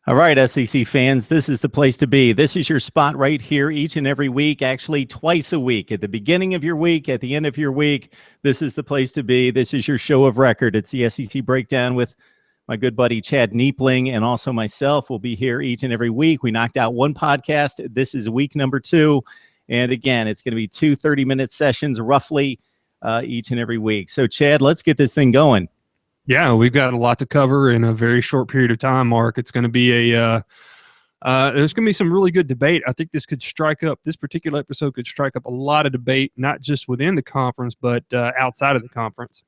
All right, SEC fans, this is the place to be. This is your spot right here each and every week, actually twice a week. At the beginning of your week, at the end of your week, this is the place to be. This is your show of record. It's the SEC Breakdown with my good buddy Chad Neipling and also myself. Will be here each and every week. We knocked out one podcast. This is week number 2. And again, it's going to be 2 30-minute sessions roughly each and every week. So, Chad, let's get this thing going. Yeah, we've got a lot to cover in a very short period of time, Mark. It's going to be there's going to be some really good debate. I think this particular episode could strike up a lot of debate, not just within the conference, but outside of the conference.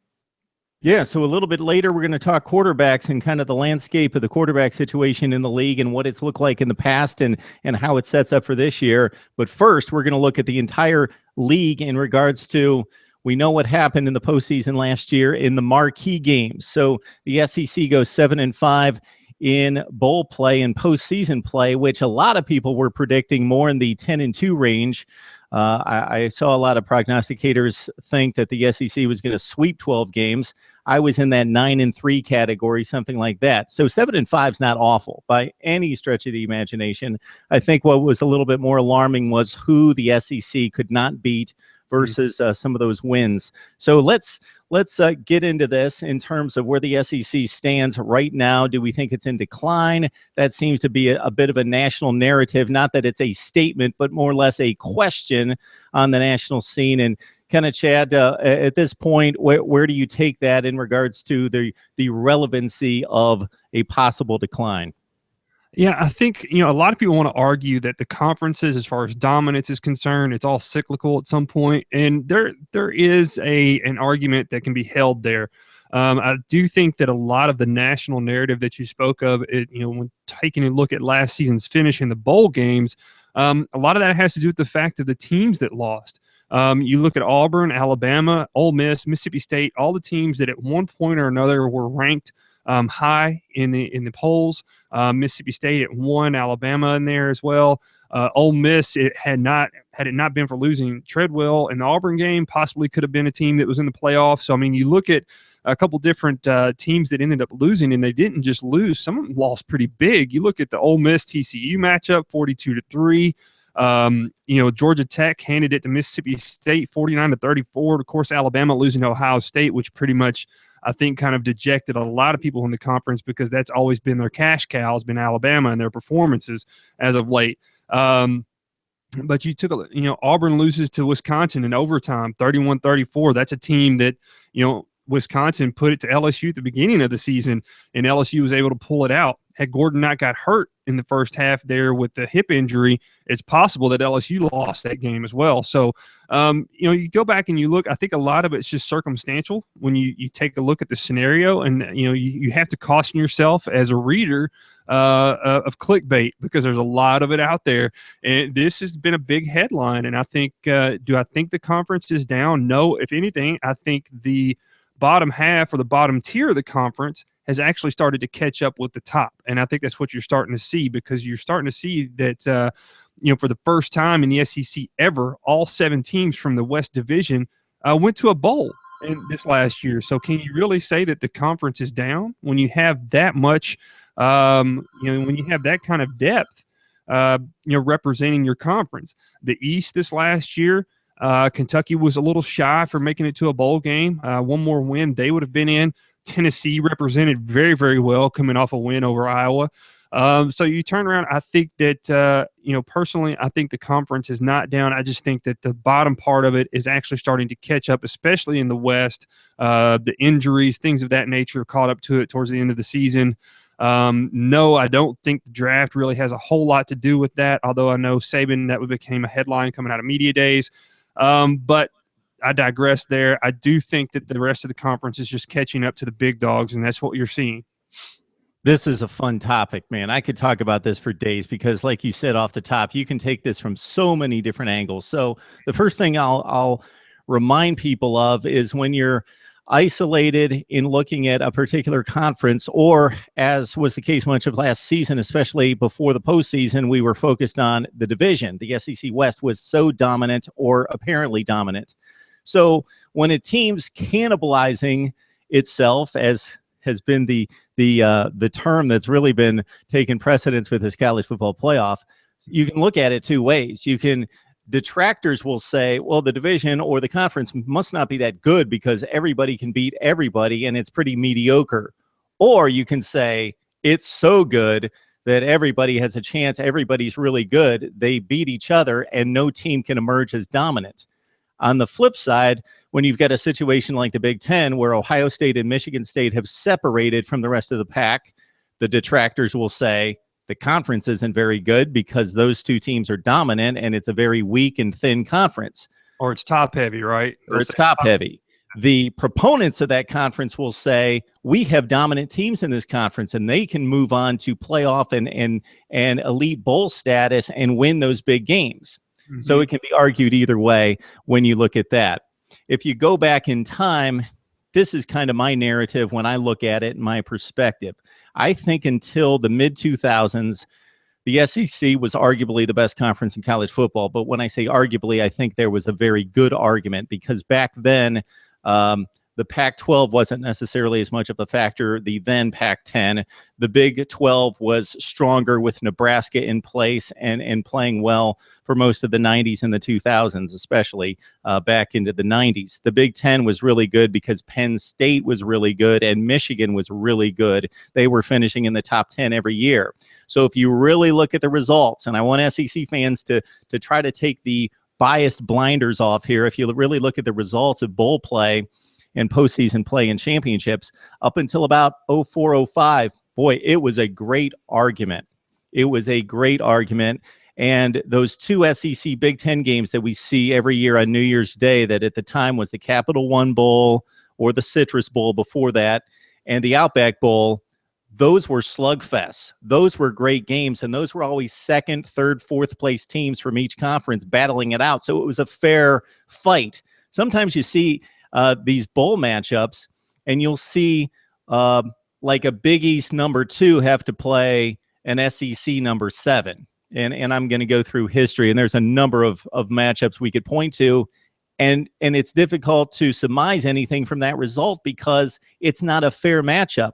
Yeah, so a little bit later, we're going to talk quarterbacks and kind of the landscape of the quarterback situation in the league and what it's looked like in the past and how it sets up for this year. But first, we're going to look at the entire league in regards to, we know what happened in the postseason last year in the marquee games. So the SEC goes 7-5 in bowl play and postseason play, which a lot of people were predicting more in the 10-2 range. I saw a lot of prognosticators think that the SEC was going to sweep 12 games. I was in that 9-3 category, something like that. So 7-5 is not awful by any stretch of the imagination. I think what was a little bit more alarming was who the SEC could not beat versus some of those wins. So let's get into this in terms of where the SEC stands right now. Do we think it's in decline? That seems to be a bit of a national narrative, not that it's a statement, but more or less a question on the national scene. And kind of, Chad, at this point, where do you take that in regards to the relevancy of a possible decline? Yeah, I think, a lot of people want to argue that the conferences, as far as dominance is concerned, it's all cyclical at some point. And there is an argument that can be held there. I do think that a lot of the national narrative that you spoke of, when taking a look at last season's finish in the bowl games, a lot of that has to do with the fact of the teams that lost. You look at Auburn, Alabama, Ole Miss, Mississippi State, all the teams that at one point or another were ranked high in the polls. Mississippi State at 1, Alabama in there as well. Ole Miss, had it not been for losing Treadwell in the Auburn game, possibly could have been a team that was in the playoffs. So, I mean, you look at a couple different teams that ended up losing, and they didn't just lose. Some of them lost pretty big. You look at the Ole Miss-TCU matchup, 42-3. Georgia Tech handed it to Mississippi State 49-34. Of course, Alabama losing to Ohio State, which pretty much, I think, kind of dejected a lot of people in the conference because that's always been their cash cow, has been Alabama and their performances as of late. But you took Auburn loses to Wisconsin in overtime, 31-34. That's a team that, Wisconsin put it to LSU at the beginning of the season, and LSU was able to pull it out. Had Gordon not got hurt in the first half there with the hip injury, it's possible that LSU lost that game as well. So, you go back and you look, I think a lot of it's just circumstantial when you take a look at the scenario, and, you have to caution yourself as a reader of clickbait because there's a lot of it out there. And this has been a big headline. And I think, do I think the conference is down? No. If anything, I think the bottom half or the bottom tier of the conference has actually started to catch up with the top. And I think that's what you're starting to see, because you're starting to see that, for the first time in the SEC ever, all 7 teams from the West Division went to a bowl in this last year. So can you really say that the conference is down when you have that much, when you have that kind of depth, representing your conference? The East this last year, Kentucky was a little shy for making it to a bowl game. One more win, they would have been in. Tennessee represented very, very well, coming off a win over Iowa. So you turn around, I think that, personally, I think the conference is not down. I just think that the bottom part of it is actually starting to catch up, especially in the West. The injuries, things of that nature caught up to it towards the end of the season. No, I don't think the draft really has a whole lot to do with that, although I know Saban, that became a headline coming out of media days. But I digress there. I do think that the rest of the conference is just catching up to the big dogs, and that's what you're seeing. This is a fun topic, man. I could talk about this for days because, like you said off the top, you can take this from so many different angles. So the first thing I'll remind people of is when you're isolated in looking at a particular conference, or as was the case much of last season, especially before the postseason, we were focused on the division. The SEC West was so dominant, or apparently dominant. So when a team's cannibalizing itself, as has been the term that's really been taking precedence with this college football playoff. You can look at it two ways. Detractors will say, well, the division or the conference must not be that good because everybody can beat everybody and it's pretty mediocre. Or you can say it's so good that everybody has a chance. Everybody's really good. They beat each other and no team can emerge as dominant. On the flip side, when you've got a situation like the Big Ten where Ohio State and Michigan State have separated from the rest of the pack, the detractors will say, the conference isn't very good because those two teams are dominant and it's a very weak and thin conference. Or it's top heavy, right? Or it's top heavy. The proponents of that conference will say, we have dominant teams in this conference and they can move on to playoff and elite bowl status and win those big games. Mm-hmm. So it can be argued either way when you look at that. If you go back in time, this is kind of my narrative when I look at it, my perspective. I think until the mid-2000s, the SEC was arguably the best conference in college football. But when I say arguably, I think there was a very good argument because back then, the Pac-12 wasn't necessarily as much of a factor. The then Pac-10, the Big 12 was stronger with Nebraska in place and playing well for most of the 90s and the 2000s, especially back into the 90s. The Big 10 was really good because Penn State was really good and Michigan was really good. They were finishing in the top 10 every year. So if you really look at the results, and I want SEC fans to try to take the biased blinders off here, if you really look at the results of bowl play and postseason play and championships up until about 04-05, boy, it was a great argument. It was a great argument. And those two SEC Big Ten games that we see every year on New Year's Day, that at the time was the Capital One Bowl or the Citrus Bowl before that, and the Outback Bowl, those were slugfests. Those were great games, and those were always second, third, fourth place teams from each conference battling it out. So it was a fair fight. Sometimes you see these bowl matchups, and you'll see like a Big East number 2 have to play an SEC number 7. And I'm going to go through history, and there's a number of matchups we could point to, and it's difficult to surmise anything from that result because it's not a fair matchup.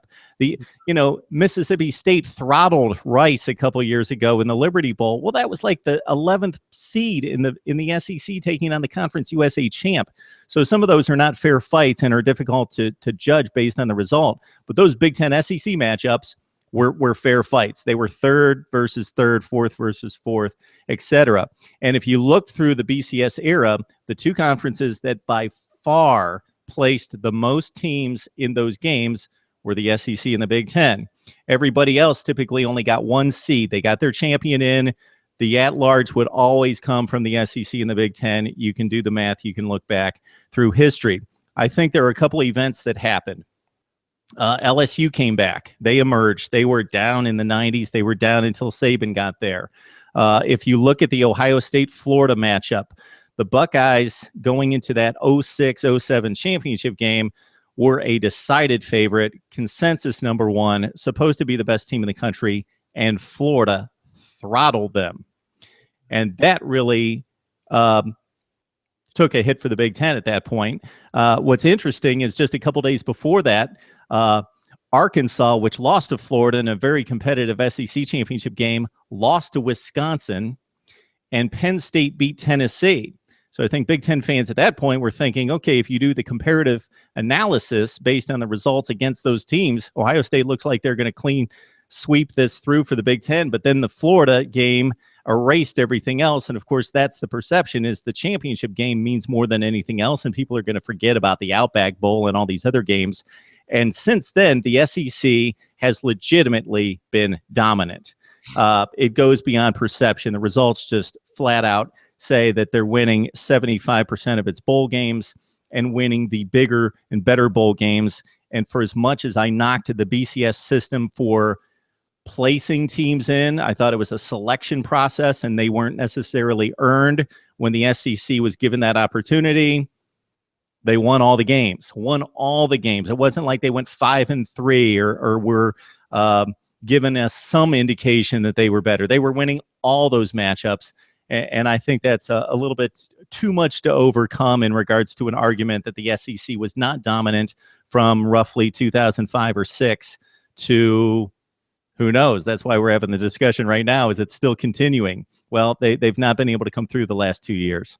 Mississippi State throttled Rice a couple years ago in the Liberty Bowl. Well, that was like the 11th seed in the SEC taking on the Conference USA champ. So some of those are not fair fights and are difficult to judge based on the result. But those Big Ten SEC matchups were fair fights. They were third versus third, fourth versus fourth, etc. And if you look through the BCS era, the two conferences that by far placed the most teams in those games were the SEC and the Big Ten. Everybody else typically only got one seed. They got their champion in. The at-large would always come from the SEC and the Big Ten. You can do the math. You can look back through history. I think there were a couple of events that happened. LSU came back. They emerged. They were down in the 90s. They were down until Saban got there. If you look at the Ohio State-Florida matchup, the Buckeyes going into that 06-07 championship game were a decided favorite, consensus number 1, supposed to be the best team in the country, and Florida throttled them. And that really took a hit for the Big Ten at that point. What's interesting is just a couple days before that, Arkansas, which lost to Florida in a very competitive SEC championship game, lost to Wisconsin, and Penn State beat Tennessee. So I think Big Ten fans at that point were thinking, okay, if you do the comparative analysis based on the results against those teams, Ohio State looks like they're going to clean sweep this through for the Big Ten. But then the Florida game erased everything else. And of course, that's the perception, is the championship game means more than anything else. And people are going to forget about the Outback Bowl and all these other games. And since then, the SEC has legitimately been dominant. It goes beyond perception. The results just flat out say that they're winning 75% of its bowl games and winning the bigger and better bowl games. And for as much as I knocked the BCS system for placing teams in, I thought it was a selection process and they weren't necessarily earned. When the SEC was given that opportunity, they won all the games. It wasn't like they went 5-3 or were given us some indication that they were better. They were winning all those matchups. And I think that's a little bit too much to overcome in regards to an argument that the SEC was not dominant from roughly 2005 or 6 to who knows. That's why we're having the discussion right now. Is it still continuing? Well, they've not been able to come through the last 2 years.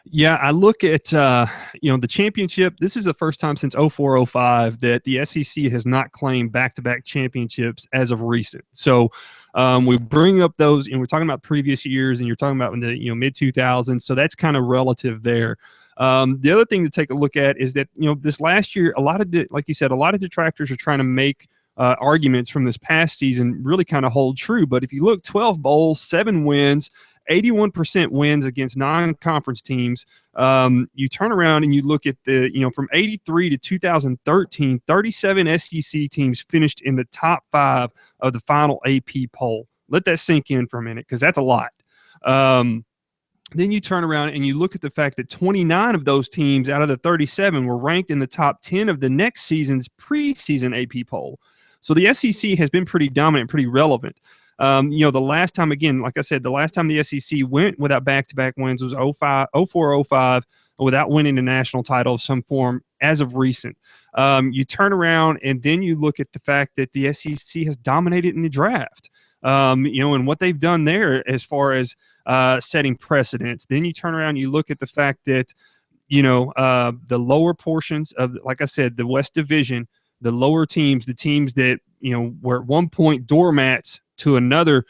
Yeah, I look at the championship. This is the first time since 04-05 that the SEC has not claimed back-to-back championships as of recent. So we bring up those, and we're talking about previous years, and you're talking about in the mid 2000s. So that's kind of relative there. The other thing to take a look at is that this last year, like you said, a lot of detractors are trying to make arguments from this past season really kind of hold true. But if you look, 12 bowls, 7 wins. 81% wins against non-conference teams. You turn around and you look at from 83 to 2013, 37 SEC teams finished in the top 5 of the final AP poll. Let that sink in for a minute, because that's a lot. Then you turn around and you look at the fact that 29 of those teams out of the 37 were ranked in the top 10 of the next season's preseason AP poll. So the SEC has been pretty dominant, pretty relevant. The last time, again, like I said, the last time the SEC went without back-to-back wins was 04-05 without winning a national title of some form as of recent. You turn around and then you look at the fact that the SEC has dominated in the draft, and what they've done there as far as setting precedents. Then you turn around and you look at the fact that, the lower portions of, like I said, the West Division, the lower teams, the teams that, were at one point doormats to another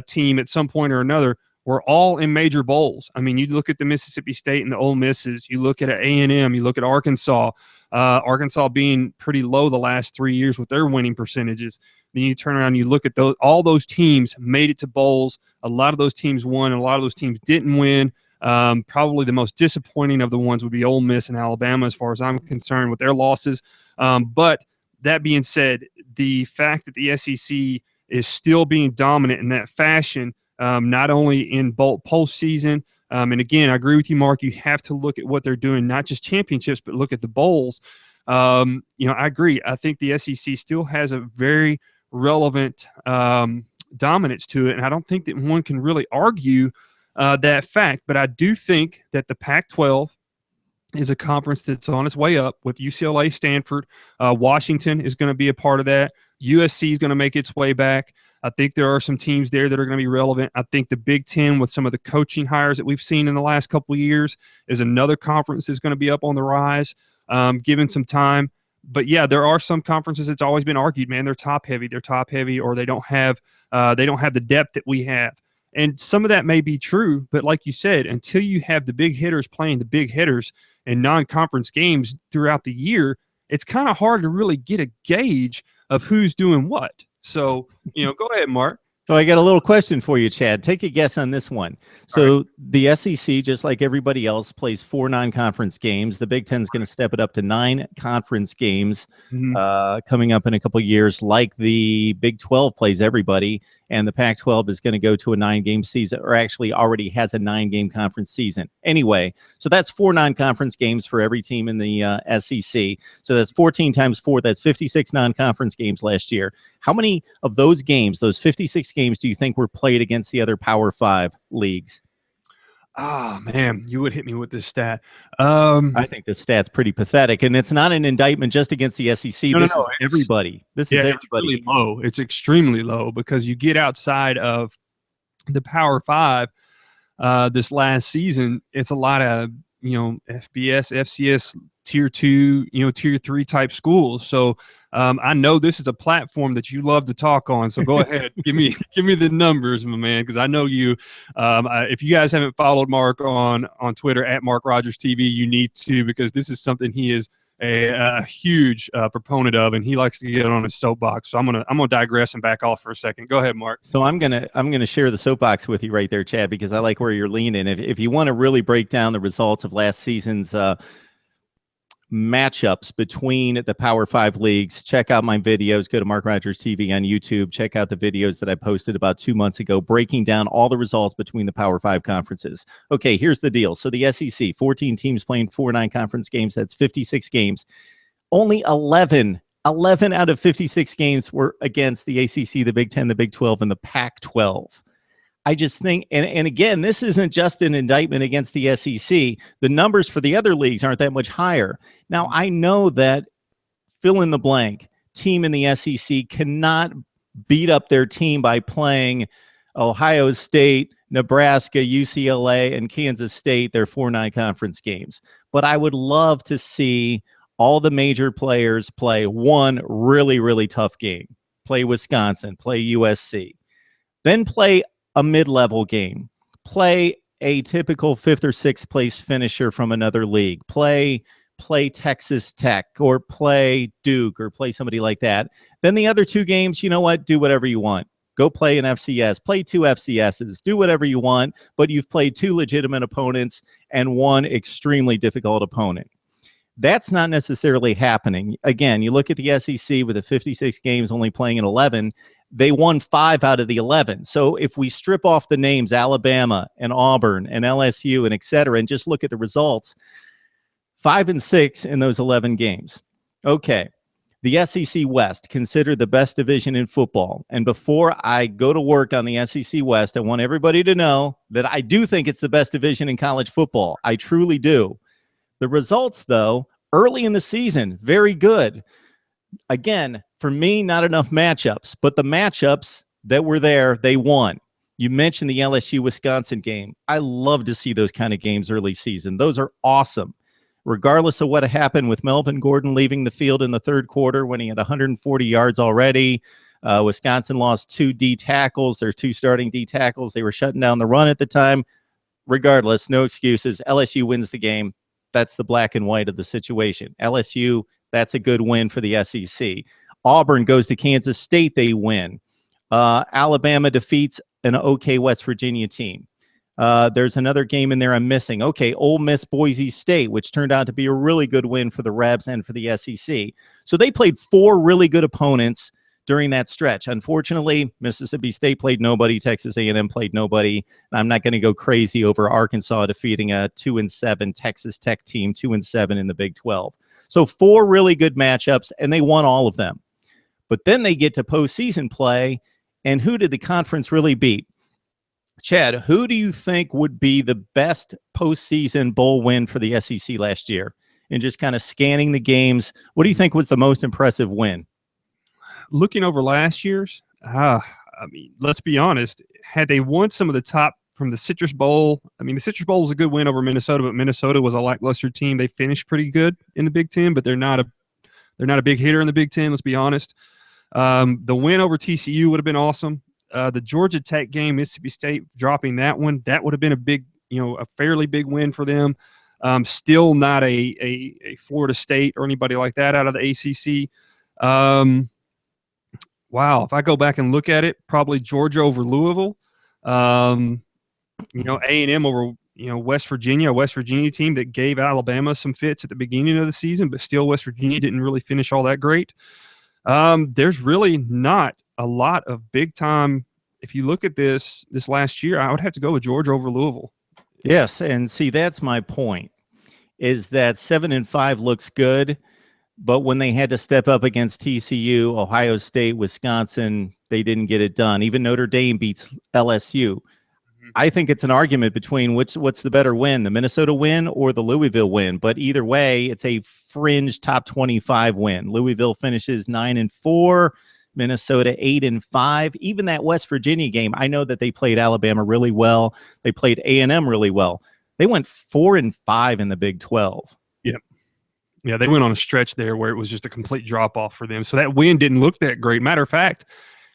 team at some point or another, were all in major bowls. I mean, you look at the Mississippi State and the Ole Misses, you look at A&M, you look at Arkansas, Arkansas being pretty low the last 3 years with their winning percentages. Then you turn around and you look at all those teams made it to bowls. A lot of those teams won, and a lot of those teams didn't win. Probably the most disappointing of the ones would be Ole Miss and Alabama, as far as I'm concerned, with their losses. But that being said, the fact that the SEC is still being dominant in that fashion, not only in postseason. And again, I agree with you, Mark. You have to look at what they're doing, not just championships, but look at the bowls. I agree. I think the SEC still has a very relevant dominance to it, and I don't think that one can really argue that fact. But I do think that the Pac-12 is a conference that's on its way up with UCLA, Stanford. Washington is going to be a part of that. USC is going to make its way back. I think there are some teams there that are going to be relevant. I think the Big Ten, with some of the coaching hires that we've seen in the last couple of years, is another conference that's going to be up on the rise, given some time. But yeah, there are some conferences that's always been argued, man, they're top heavy, or they don't have the depth that we have. And some of that may be true, but like you said, until you have the big hitters playing the big hitters in non-conference games throughout the year, it's kind of hard to really get a gauge of who's doing what. So, go ahead, Mark. So I got a little question for you, Chad. Take a guess on this one. So right. The SEC, just like everybody else, plays 4 non-conference games. The Big Ten is going to step it up to 9 conference games coming up in a couple of years, like the Big 12 plays everybody. And the Pac-12 is going to go to a 9-game season, or actually already has a 9-game conference season. Anyway, so that's 4 non-conference games for every team in the SEC. So that's 14 times 4. That's 56 non-conference games last year. How many of those games, those 56 games, do you think were played against the other Power 5 leagues? Oh, man, you would hit me with this stat. I think this stat's pretty pathetic, and it's not an indictment just against the SEC. This is everybody. This is everybody. It's really low. It's extremely low, because you get outside of the Power 5 this last season, it's a lot of, FBS, FCS, Tier 2, Tier 3 type schools. So I know this is a platform that you love to talk on. So go ahead, give me the numbers, my man, because I know you. If you guys haven't followed Mark on Twitter at Mark Rogers TV, you need to, because this is something he is a huge proponent of, and he likes to get on his soapbox. So I'm gonna digress and back off for a second. Go ahead, Mark. So I'm gonna share the soapbox with you right there, Chad, because I like where you're leaning. If you want to really break down the results of last season's matchups between the Power 5 leagues, check out my videos. Go to Mark Rogers TV on YouTube. Check out the videos that I posted about 2 months ago, breaking down all the results between the Power 5 conferences. Okay, here's the deal. So the SEC, 14 teams playing 4 non-conference games. That's 56 games. Only 11 out of 56 games were against the ACC, the Big Ten, the Big 12, and the Pac-12. I just think, and again, this isn't just an indictment against the SEC. The numbers for the other leagues aren't that much higher. Now, I know that fill in the blank team in the SEC cannot beat up their team by playing Ohio State, Nebraska, UCLA, and Kansas State, their 4 non-conference games. But I would love to see all the major players play one really, really tough game. Play Wisconsin, play USC, then play a mid-level game, play a typical 5th or 6th place finisher from another league, play Texas Tech or play Duke or play somebody like that. Then the other 2 games, you know what? Do whatever you want. Go play an FCS, play 2 FCSs, do whatever you want, but you've played 2 legitimate opponents and 1 extremely difficult opponent. That's not necessarily happening. Again, you look at the SEC with the 56 games only playing in 11, they won 5 out of the 11. So if we strip off the names Alabama and Auburn and LSU and et cetera, and just look at the results, 5 and 6 in those 11 games. Okay. The SEC West, considered the best division in football. And before I go to work on the SEC West, I want everybody to know that I do think it's the best division in college football. I truly do. The results, though, early in the season, very good. Again, for me, not enough matchups, but the matchups that were there, they won. You mentioned the LSU-Wisconsin game. I love to see those kind of games early season. Those are awesome. Regardless of what happened with Melvin Gordon leaving the field in the 3rd quarter when he had 140 yards already, Wisconsin lost 2 D tackles, their 2 starting D tackles. They were shutting down the run at the time. Regardless, no excuses. LSU wins the game. That's the black and white of the situation. LSU, that's a good win for the SEC. Auburn goes to Kansas State. They win. Alabama defeats an okay West Virginia team. There's another game in there I'm missing. Okay, Ole Miss, Boise State, which turned out to be a really good win for the Rebs and for the SEC. So they played 4 really good opponents during that stretch. Unfortunately, Mississippi State played nobody. Texas A&M played nobody. I'm not going to go crazy over Arkansas defeating a 2-7 Texas Tech team, 2-7 in the Big 12. So 4 really good matchups, and they won all of them. But then they get to postseason play, and who did the conference really beat? Chad, who do you think would be the best postseason bowl win for the SEC last year? And just kind of scanning the games, what do you think was the most impressive win? Looking over last year's, I mean, let's be honest. Had they won some of the top from the Citrus Bowl, I mean, the Citrus Bowl was a good win over Minnesota, but Minnesota was a lackluster team. They finished pretty good in the Big Ten, but they're not a big hitter in the Big Ten. Let's be honest. The win over TCU would have been awesome. The Georgia Tech game, Mississippi State dropping that one, that would have been a big, a fairly big win for them. Still not a Florida State or anybody like that out of the ACC. Wow, if I go back and look at it, probably Georgia over Louisville. A&M over West Virginia, a West Virginia team that gave Alabama some fits at the beginning of the season, but still West Virginia didn't really finish all that great. There's really not a lot of big time. If you look at this last year, I would have to go with Georgia over Louisville. Yes, and see, that's my point, is that 7-5 looks good, but when they had to step up against TCU, Ohio State, Wisconsin, they didn't get it done. Even Notre Dame beats LSU. I think it's an argument between what's the better win, the Minnesota win or the Louisville win. But either way, it's a fringe top 25 win. Louisville finishes 9-4, Minnesota 8-5. Even that West Virginia game, I know that they played Alabama really well. They played A&M really well. They went 4-5 in the Big 12. Yeah, they went on a stretch there where it was just a complete drop-off for them. So that win didn't look that great. Matter of fact,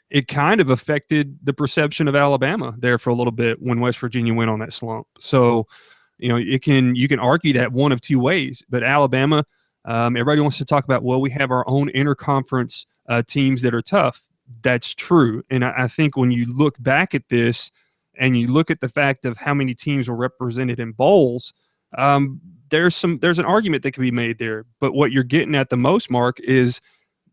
it kind of affected the perception of Alabama there for a little bit when West Virginia went on that slump. So, you can argue that one of 2 ways. But Alabama, everybody wants to talk about, well, we have our own interconference teams that are tough. That's true. And I think when you look back at this and you look at the fact of how many teams were represented in bowls, there's an argument that can be made there. But what you're getting at the most, Mark, is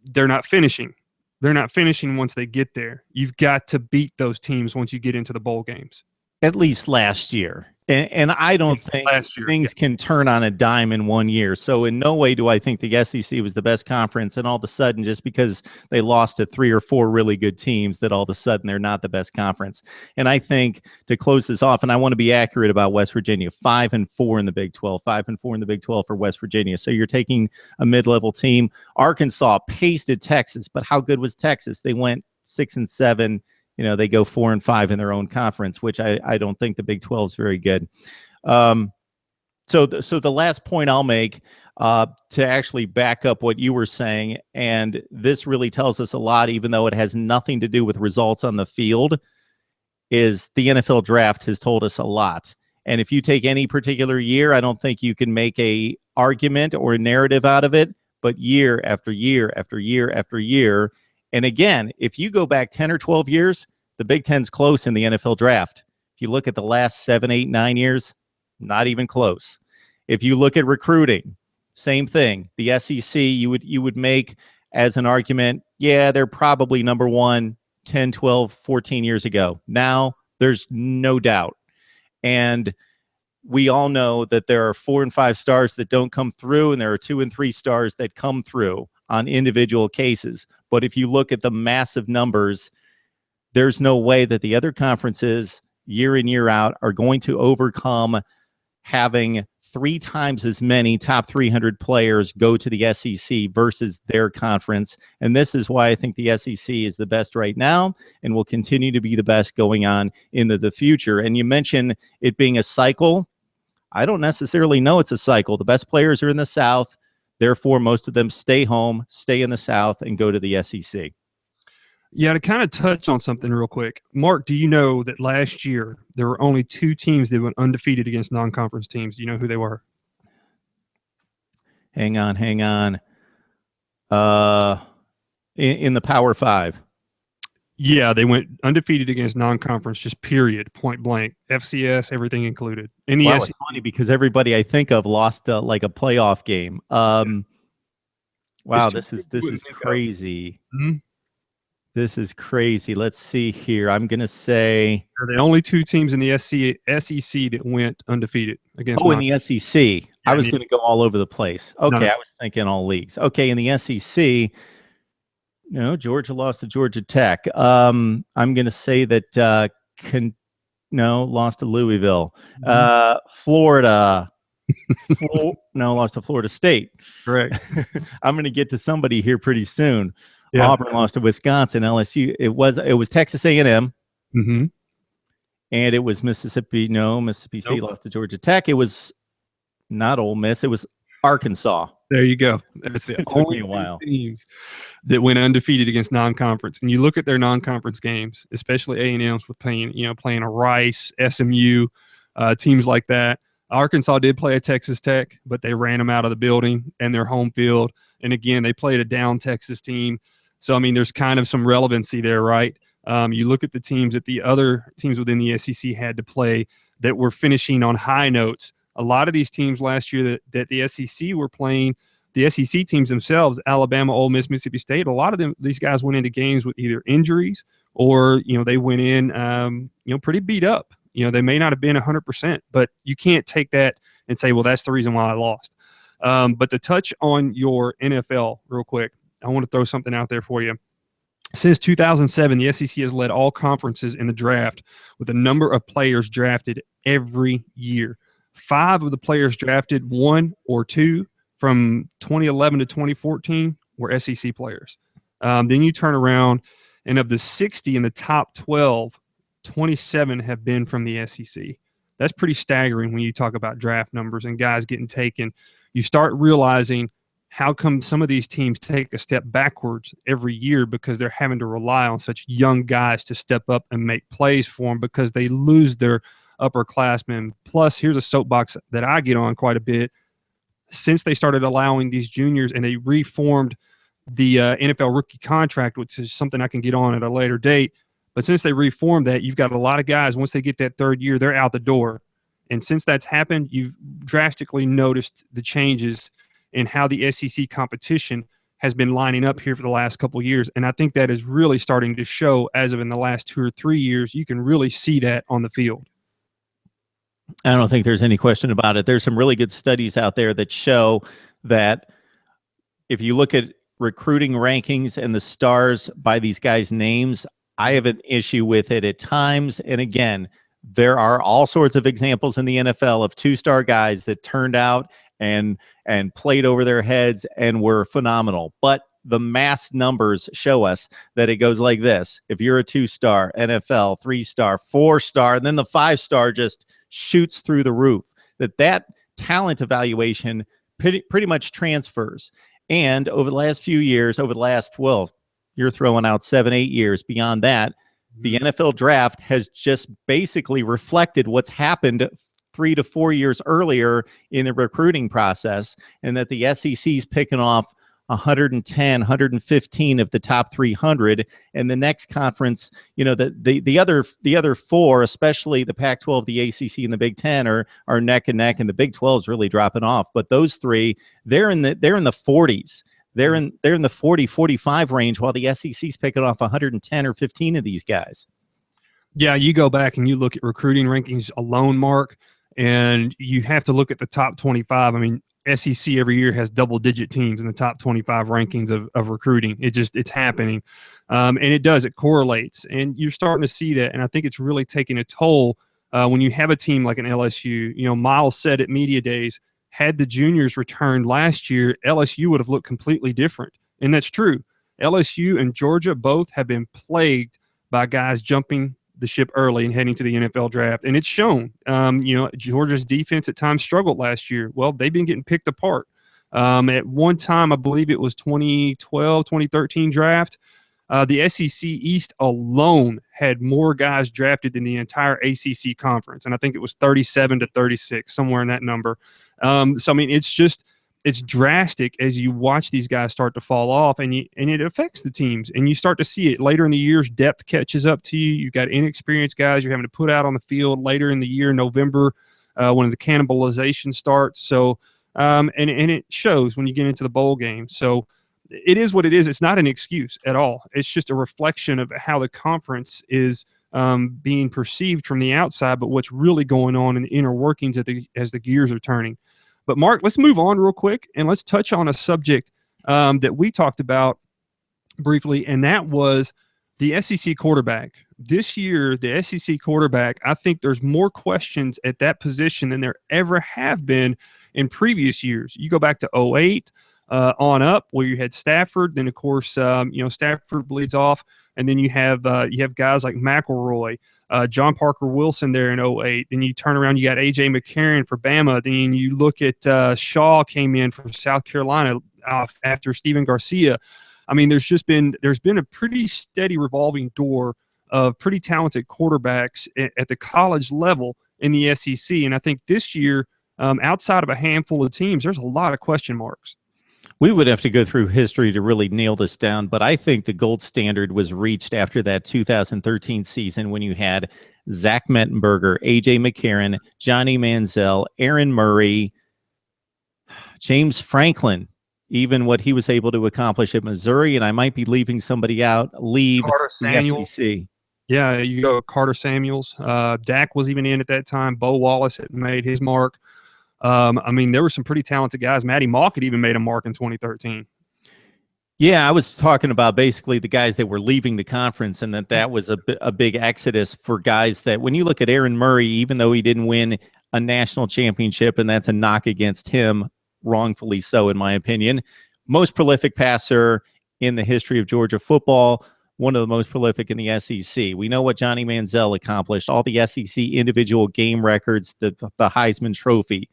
they're not finishing. They're not finishing once they get there. You've got to beat those teams once you get into the bowl games. At least last year. And I don't think last year. things can turn on a dime in 1 year. So in no way do I think the SEC was the best conference, and all of a sudden, just because they lost to 3 or 4 really good teams, that all of a sudden they're not the best conference. And I think, to close this off, and I want to be accurate about West Virginia, 5-4 in the Big 12, 5-4 in the Big 12 for West Virginia. So you're taking a mid-level team. Arkansas pasted Texas, but how good was Texas? They went 6-7. They go 4-5 in their own conference, which I don't think the Big 12 is very good. So the last point I'll make, to actually back up what you were saying, and this really tells us a lot, even though it has nothing to do with results on the field, is the NFL draft has told us a lot. And if you take any particular year, I don't think you can make a argument or a narrative out of it, but year after year after year after year. And again, if you go back 10 or 12 years, the Big Ten's close in the NFL draft. If you look at the last 7, 8, 9 years, not even close. If you look at recruiting, same thing. The SEC, you would make as an argument, yeah, they're probably number one 10, 12, 14 years ago. Now, there's no doubt. And we all know that there are 4 and 5 stars that don't come through, and there are 2 and 3 stars that come through on individual cases. But if you look at the massive numbers, there's no way that the other conferences year in, year out are going to overcome having 3 times as many top 300 players go to the SEC versus their conference. And this is why I think the SEC is the best right now and will continue to be the best going on into the future. And you mentioned it being a cycle. I don't necessarily know it's a cycle. The best players are in the South. Therefore, most of them stay home, stay in the South, and go to the SEC. Yeah, to kind of touch on something real quick. Mark, do you know that last year there were only 2 teams that went undefeated against non-conference teams? Do you know who they were? Hang on. In the Power 5. Yeah, they went undefeated against non-conference, just period, point blank. FCS, everything included. In the It's funny because everybody I think of lost like a playoff game. Wow, this is crazy. Mm-hmm. This is crazy. Let's see here. I'm going to say they're the only 2 teams in the SEC that went undefeated against. In the SEC. Yeah, I was going to go all over the place. Okay, no. I was thinking all leagues. Okay, in the SEC, Georgia lost to Georgia Tech. I'm going to say that lost to Louisville. Florida. Lost to Florida State. Correct. I'm going to get to somebody here pretty soon. Yeah. Auburn lost to Wisconsin. LSU. It was Texas A&M. Mm-hmm. And it was Mississippi. No, Mississippi State lost to Georgia Tech. It was not Ole Miss. It was Arkansas. There you go. That's the only teams that went undefeated against non-conference. And you look at their non-conference games, especially A&M's with playing a Rice, SMU, teams like that. Arkansas did play a Texas Tech, but they ran them out of the building and their home field. And again, they played a down Texas team. So, I mean, there's kind of some relevancy there, right? You look at the teams that the other teams within the SEC had to play that were finishing on high notes. A lot of these teams last year that the SEC were playing, the SEC teams themselves, Alabama, Ole Miss, Mississippi State, a lot of these guys went into games with either injuries or, they went in, pretty beat up. They may not have been 100%, but you can't take that and say, well, that's the reason why I lost. But to touch on your NFL real quick, I want to throw something out there for you. Since 2007, the SEC has led all conferences in the draft with a number of players drafted every year. 5 of the players drafted, 1 or 2 from 2011 to 2014 were SEC players. Then you turn around, and of the 60 in the top 12, 27 have been from the SEC. That's pretty staggering when you talk about draft numbers and guys getting taken. You start realizing how come some of these teams take a step backwards every year because they're having to rely on such young guys to step up and make plays for them because they lose their upperclassmen. Plus, here's a soapbox that I get on quite a bit. Since they started allowing these juniors and they reformed the NFL rookie contract, which is something I can get on at a later date, but since they reformed that, you've got a lot of guys, once they get that 3rd year, they're out the door. And since that's happened, you've drastically noticed the changes in how the SEC competition has been lining up here for the last couple of years. And I think that is really starting to show as of in the last 2 or 3 years. You can really see that on the field. I don't think there's any question about it. There's some really good studies out there that show that if you look at recruiting rankings and the stars by these guys' names, I have an issue with it at times. And again, there are all sorts of examples in the NFL of two-star guys that turned out and played over their heads and were phenomenal. But the mass numbers show us that it goes like this. If you're a two-star, NFL, three-star, four-star, and then the five-star just shoots through the roof, that talent evaluation pretty much transfers. And over the last few years, over the last, well, you're throwing out 7-8 years beyond that, the NFL draft has just basically reflected what's happened 3 to 4 years earlier in the recruiting process, and that the SEC's picking off 110, 115 of the top 300, and the next conference, the other four, especially the Pac-12, the ACC, and the Big Ten, are neck and neck, and the Big 12 is really dropping off. But those three, they're in the 40s. They're in the 40, 45 range, while the SEC's picking off 110 or 15 of these guys. Yeah, you go back and you look at recruiting rankings alone, Mark, and you have to look at the top 25. I mean, SEC every year has double-digit teams in the top 25 rankings of recruiting. It's happening, and it correlates, and you're starting to see that. And I think it's really taking a toll when you have a team like an LSU. Miles said at media days, had the juniors returned last year, LSU would have looked completely different, and that's true. LSU and Georgia both have been plagued by guys jumping the ship early and heading to the NFL draft. And it's shown, Georgia's defense at times struggled last year. Well, they've been getting picked apart. At one time, I believe it was 2012, 2013 draft, the SEC East alone had more guys drafted than the entire ACC conference. And I think it was 37 to 36, somewhere in that number. So, I mean, it's drastic as you watch these guys start to fall off, and it affects the teams, and you start to see it later in the years. Depth catches up to you. You've got inexperienced guys you're having to put out on the field later in the year, November, when the cannibalization starts. So, and it shows when you get into the bowl game. So it is what it is. It's not an excuse at all. It's just a reflection of how the conference is being perceived from the outside, but what's really going on in the inner workings as the gears are turning. But, Mark, let's move on real quick, and let's touch on a subject that we talked about briefly, and that was the SEC quarterback. This year, the SEC quarterback, I think there's more questions at that position than there ever have been in previous years. You go back to 2008 on up, where you had Stafford. Then, of course, Stafford bleeds off, and then you have guys like McElroy, John Parker Wilson there in 2008. Then you turn around, you got A.J. McCarron for Bama. Then you look at Shaw came in from South Carolina after Steven Garcia. I mean, there's been a pretty steady revolving door of pretty talented quarterbacks at the college level in the SEC. And I think this year, outside of a handful of teams, there's a lot of question marks. We would have to go through history to really nail this down, but I think the gold standard was reached after that 2013 season when you had Zach Mettenberger, A.J. McCarron, Johnny Manziel, Aaron Murray, James Franklin, even what he was able to accomplish at Missouri, and I might be leaving somebody out, Carter Samuels. SEC. Yeah, you go Carter Samuels. Dak was even in at that time. Bo Wallace had made his mark. I mean, there were some pretty talented guys. Matty Mock had even made a mark in 2013. Yeah, I was talking about basically the guys that were leaving the conference, and that was a big exodus for guys that, when you look at Aaron Murray, even though he didn't win a national championship, and that's a knock against him, wrongfully so in my opinion, most prolific passer in the history of Georgia football, one of the most prolific in the SEC. We know what Johnny Manziel accomplished, all the SEC individual game records, the Heisman Trophy.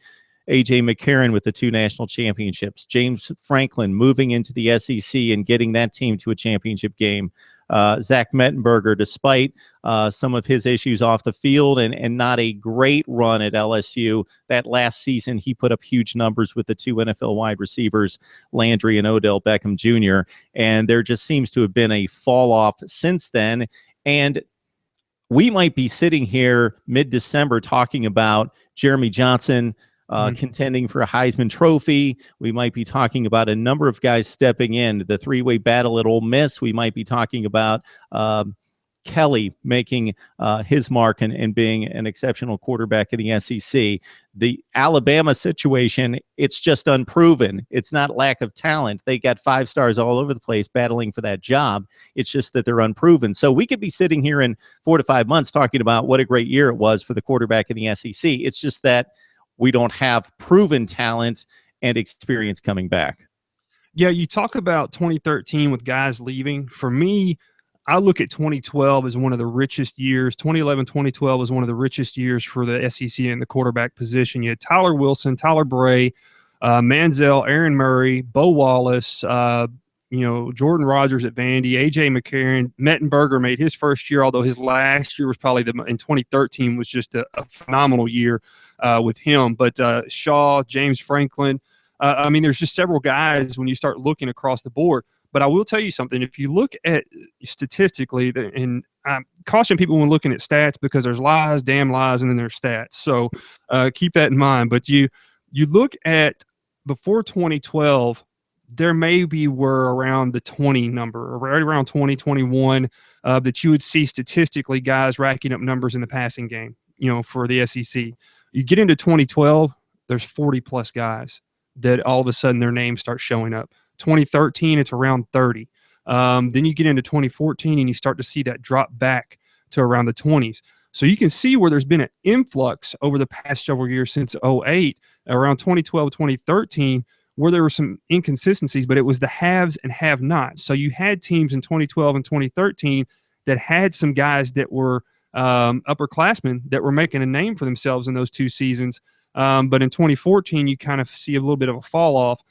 A.J. McCarron with the 2 national championships. James Franklin moving into the SEC and getting that team to a championship game. Zach Mettenberger, despite some of his issues off the field and not a great run at LSU, that last season he put up huge numbers with the 2 NFL wide receivers, Landry and Odell Beckham Jr., and there just seems to have been a fall off since then. And we might be sitting here mid-December talking about Jeremy Johnson contending for a Heisman Trophy. We might be talking about a number of guys stepping in. The 3-way battle at Ole Miss. We might be talking about Kelly making his mark and being an exceptional quarterback in the SEC. The Alabama situation, it's just unproven. It's not lack of talent. They got 5 stars all over the place battling for that job. It's just that they're unproven. So we could be sitting here in 4 to 5 months talking about what a great year it was for the quarterback in the SEC. It's just that we don't have proven talent and experience coming back. Yeah, you talk about 2013 with guys leaving. For me, I look at 2012 as one of the richest years. 2011, 2012 was one of the richest years for the SEC in the quarterback position. You had Tyler Wilson, Tyler Bray, Manziel, Aaron Murray, Bo Wallace, Jordan Rogers at Vandy, A.J. McCarron. Mettenberger made his first year, although his last year was probably in 2013 was just a phenomenal year with him. But Shaw, James Franklin, there's just several guys when you start looking across the board. But I will tell you something. If you look at statistically, and I caution people when looking at stats because there's lies, damn lies, and then there's stats. So keep that in mind. But you look at before 2012, there maybe were around the 20 number, right around 2021, that you would see statistically guys racking up numbers in the passing game, for the SEC. You get into 2012, there's 40-plus guys that all of a sudden their names start showing up. 2013, it's around 30. Then you get into 2014 and you start to see that drop back to around the 20s. So you can see where there's been an influx over the past several years since 2008, around 2012, 2013, where there were some inconsistencies, but it was the haves and have-nots. So you had teams in 2012 and 2013 that had some guys that were upperclassmen that were making a name for themselves in those 2 seasons. But in 2014, you kind of see a little bit of a fall off.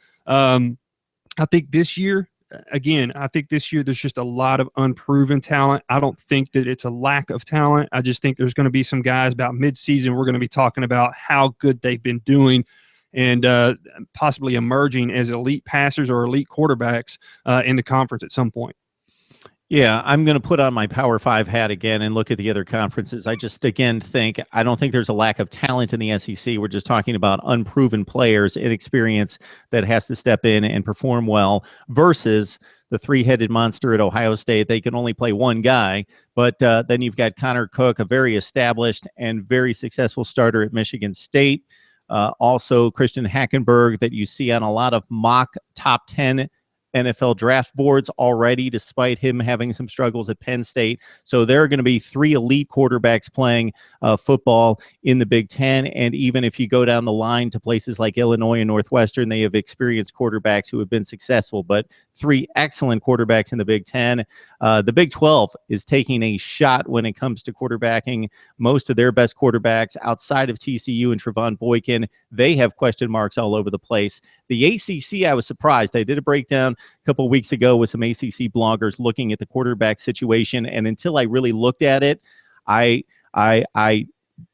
I think this year there's just a lot of unproven talent. I don't think that it's a lack of talent. I just think there's going to be some guys about midseason. We're going to be talking about how good they've been doing and possibly emerging as elite passers or elite quarterbacks in the conference at some point. Yeah, I'm going to put on my Power 5 hat again and look at the other conferences. I just, again, I don't think there's a lack of talent in the SEC. We're just talking about unproven players, inexperience that has to step in and perform well versus the 3-headed monster at Ohio State. They can only play one guy, but then you've got Connor Cook, a very established and very successful starter at Michigan State. Also, Christian Hackenberg that you see on a lot of mock top 10 NFL draft boards already, despite him having some struggles at Penn State. So there are going to be 3 elite quarterbacks playing football in the Big Ten. And even if you go down the line to places like Illinois and Northwestern, they have experienced quarterbacks who have been successful, but 3 excellent quarterbacks in the Big Ten. The Big 12 is taking a shot when it comes to quarterbacking. Most of their best quarterbacks outside of TCU and Trevon Boykin, they have question marks all over the place. The ACC, I was surprised. I did a breakdown a couple of weeks ago with some ACC bloggers looking at the quarterback situation, and until I really looked at it, I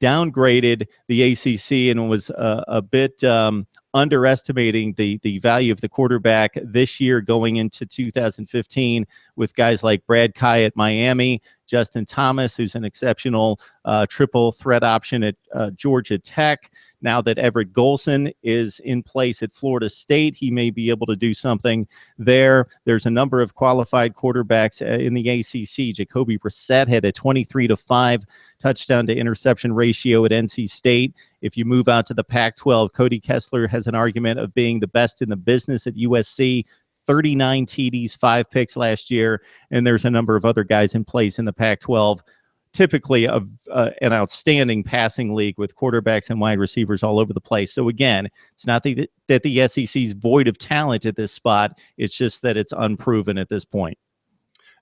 downgraded the ACC and was a bit underestimating the value of the quarterback this year going into 2015 with guys like Brad Kai at Miami, Justin Thomas, who's an exceptional triple threat option at Georgia Tech. Now that Everett Golson is in place at Florida State, he may be able to do something there. There's a number of qualified quarterbacks in the ACC. Jacoby Brissett had a 23-5 touchdown to interception ratio at NC State. If you move out to the Pac-12, Cody Kessler has an argument of being the best in the business at USC. 39 TDs, 5 picks last year, and there's a number of other guys in place in the Pac-12. Typically an outstanding passing league with quarterbacks and wide receivers all over the place. So again, it's not that the SEC's void of talent at this spot. It's just that it's unproven at this point.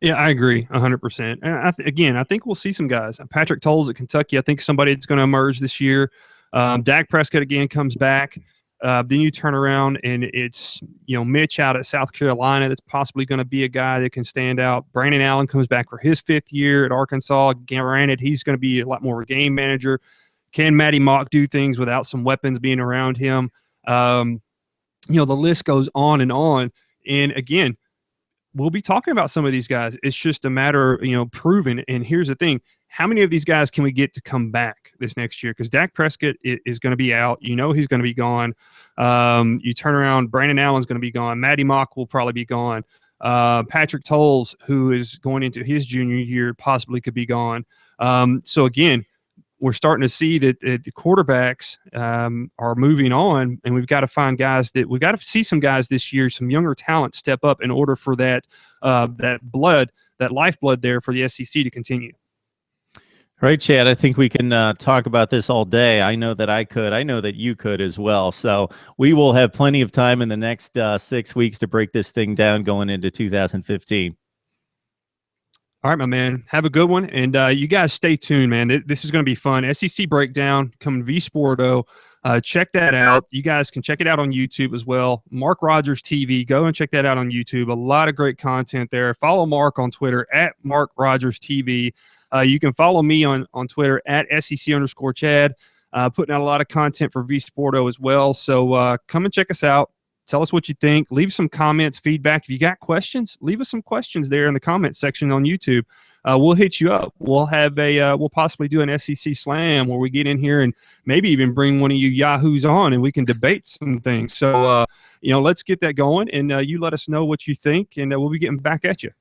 Yeah, I agree 100%. And I think we'll see some guys. Patrick Tolles at Kentucky, I think somebody that's going to emerge this year. Dak Prescott again comes back. Then you turn around and it's, Mitch out at South Carolina that's possibly going to be a guy that can stand out. Brandon Allen comes back for his 5th year at Arkansas. Granted, he's going to be a lot more of a game manager. Can Matty Mock do things without some weapons being around him? The list goes on. And again, we'll be talking about some of these guys. It's just a matter of, proving. And here's the thing. How many of these guys can we get to come back this next year? Because Dak Prescott is going to be out. He's going to be gone. You turn around, Brandon Allen's going to be gone. Matty Mock will probably be gone. Patrick Tolles, who is going into his junior year, possibly could be gone. So again, we're starting to see that the quarterbacks are moving on, and we've got to find guys we've got to see some guys this year, some younger talent step up in order for that lifeblood there for the SEC to continue. All right, Chad, I think we can talk about this all day. I know that I could. I know that you could as well. So we will have plenty of time in the next 6 weeks to break this thing down going into 2015. All right, my man. Have a good one. And you guys stay tuned, man. This is going to be fun. SEC Breakdown coming V Sporto. Check that out. You guys can check it out on YouTube as well. Mark Rogers TV. Go and check that out on YouTube. A lot of great content there. Follow Mark on Twitter at Mark Rogers TV. You can follow me on Twitter at SEC_Chad. Putting out a lot of content for V Sporto as well. So come and check us out. Tell us what you think. Leave some comments, feedback. If you got questions, leave us some questions there in the comment section on YouTube. We'll hit you up. We'll have we'll possibly do an SEC Slam where we get in here and maybe even bring one of you yahoos on and we can debate some things. So, let's get that going, and you let us know what you think, and we'll be getting back at you.